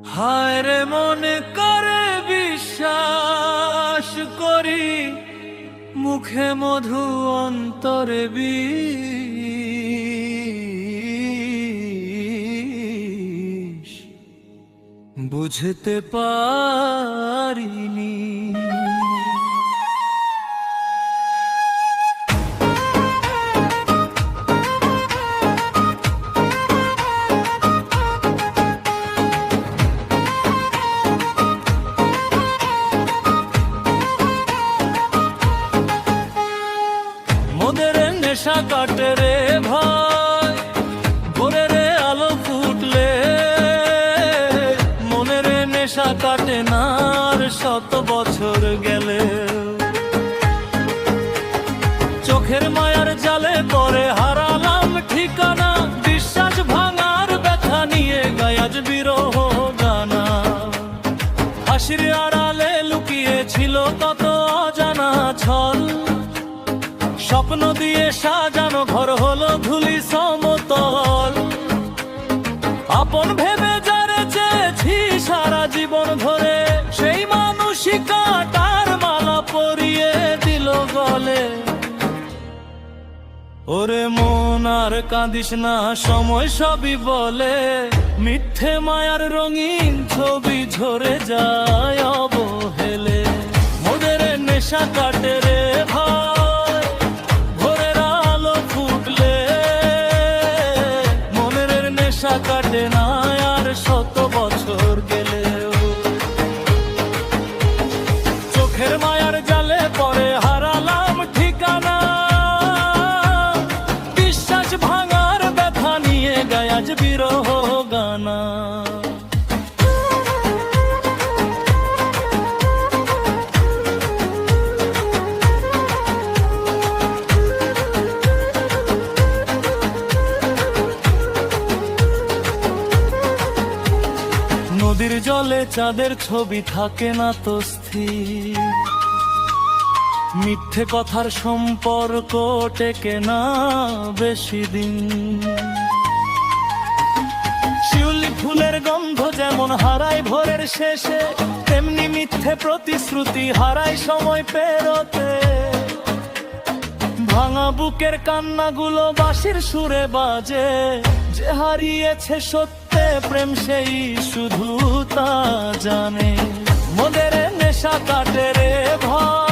হায় রে মনে করে বিশ্বাস করি, মুখে মধু অন্তরে বিষ। বুঝতে পারিনি মোদের নেশা কাটে রে ভাই, ভোরের আলো ফুটলে মনের নেশা কাটে না আর শত বছর গেলে। চোখের মায়ার জালে পরে হারালাম ঠিকানা, বিশ্বাস ভাঙার ব্যথা নিয়ে গায় আজ বিরহ গানা। হাসির আড়ালে লুকিয়ে ছিল কত অজানা ছল, স্বপ্ন দিয়ে সাজানো ঘর হলো ধুলি সমতল। আপন ভেবে যারে চেয়েছি সারা জীবন ধরে, সেই মানুষই কাটার মালা পরিয়ে দিল গলে। ওরে মন আর কাঁদিস না, সময় সবই বলে, মিথ্যে মায়ার রঙিন ছবি ঝরে যায় অবহেলে। মোদের নেশা কাটে রে ভাই, নেশা কাটে না আর শত বছর গেলেও। চোখের মায়ার জালে পরে হারালাম ঠিকানা, বিশ্বাস ভাঙার ব্যথা নিয়ে গায় আজ বিরহ গানা। নদীর জলে চাঁদের ছবি থাকে না তো স্থির, মিথ্যে কথার সম্পর্ক টেকে না বেশি দিন। শিউলি ফুলের গন্ধ যেমন হারায় ভোরের শেষে, তেমনি মিথ্যে প্রতিশ্রুতি হারায় সময় পেরোতে। ভাঙা বুকের কান্নাগুলো বাঁশির সুরে বাজে, যে হারিয়েছে সত্যে প্রেম সেই শুধু তা জানে। মোদের নেশা কাটে রে ভাই,